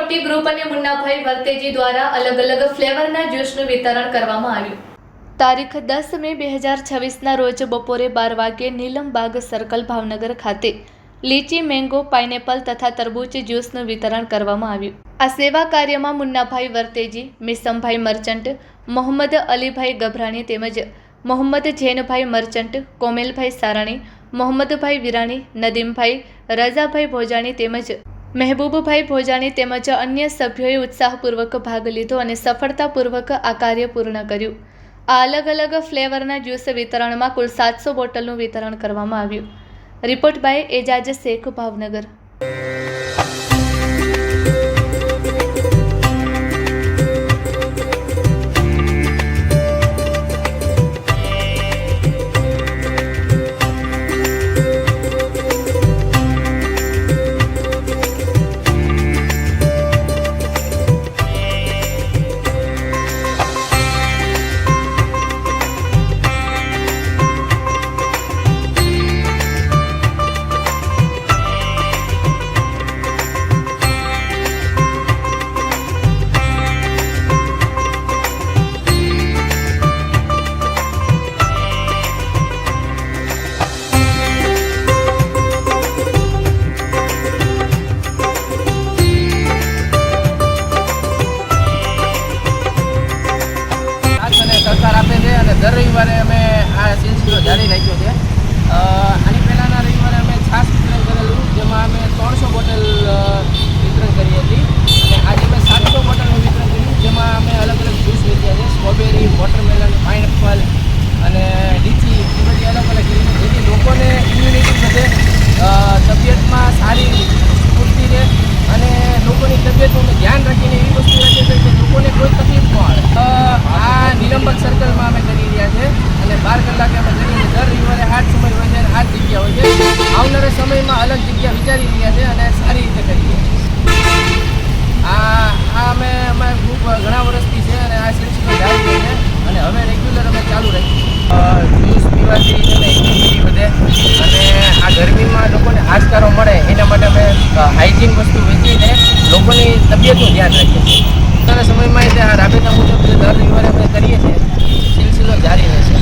મોટી ગ્રુપ અને મુન્નાભાઈ વર્તેજી દ્વારા અલગ અલગ ફ્લેવરના જ્યુસનું વિતરણ કરવામાં આવ્યું। તારીખ 10 મે 2026ના રોજ બપોરે 12 વાગ્યે નીલમબાગ સર્કલ ભાવનગર ખાતે લીચી, મેંગો, પાઇનેપલ તથા તરબૂચ જ્યુસનું વિતરણ કરવામાં આવ્યું। આ સેવા કાર્યમાં મુન્નાભાઈ વર્તેજી, મિસમભાઈ મર્ચન્ટ, મોહમ્મદ અલીભાઈ ગભરાણી તેમજ મોહમ્મદ જૈનભાઈ મર્ચન્ટ, કોમેલભાઈ સારાણી, મોહમ્મદભાઈ વિરાણી, નદીમભાઈ, રઝાભાઈ ભોજાણી તેમજ મહેબૂબભાઈ ભોજાણી તેમજ અન્ય સભ્યોએ ઉત્સાહપૂર્વક ભાગ લીધો અને સફળતાપૂર્વક આ કાર્ય પૂર્ણ કર્યું। આ અલગ અલગ ફ્લેવરના જ્યુસ વિતરણમાં કુલ 700 બોટલનું વિતરણ કરવામાં આવ્યું। Report by Ejaz Shaikh, Bhavnagar. સરકાર આપે છે અને દર રવિવારે અમે આ સિલસિલો જારી રાખ્યો છે। આની પહેલાંના રવિવારે અમે છાશ વિતરણ કરેલું, જેમાં અમે 300 બોટલ વિતરણ કરી હતી અને આજે અમે 700 બોટલનું વિતરણ કર્યું, જેમાં અમે અલગ અલગ જ્યુસ વેચ્યા છે, સ્ટ્રોબેરી, વોટરમેલન, પાઇનેપલ અને લીચી, એ બધી અલગ અલગ કરી છે, જેથી લોકોને ઇમ્યુનિટી વધે, તબિયતમાં સારી સ્ફૂર્તિ રહે અને લોકોની તબિયતનું ધ્યાન રાખીને એવી વસ્તુ રાખે છે કે લોકોને કોઈ તકલીફ ન આવે। આ નીલમબાગ સર્કલમાં અમે કરી રહ્યા છે અને 12 કલાકે અમે કરીએ છીએ। દર રવિવારે આ જ સમય હોય છે અને આ જ જગ્યા હોય છે। આવનારા સમયમાં અલગ જગ્યા વિચારી રહ્યા છે અને સારી રીતે કરીએ। અમે ગ્રુપ ઘણા વર્ષથી છે અને આ સિલસિલો જારી છે અને હવે રેગ્યુલર અમે ચાલુ રાખીએ। જ્યુસ પીવાથી ઇમ્યુનિટી વધે અને આ ગરમીમાં લોકોને હાશકારો મળે એના માટે અમે હાઇજીન વસ્તુ વેચીને લોકોની તબિયતનું ધ્યાન રાખીએ છીએ। આવનારા સમયમાં આ રાબેતા મુજબ દર રવિવારે અમે કરીએ છીએ, સિલસિલો જારી રહેશે।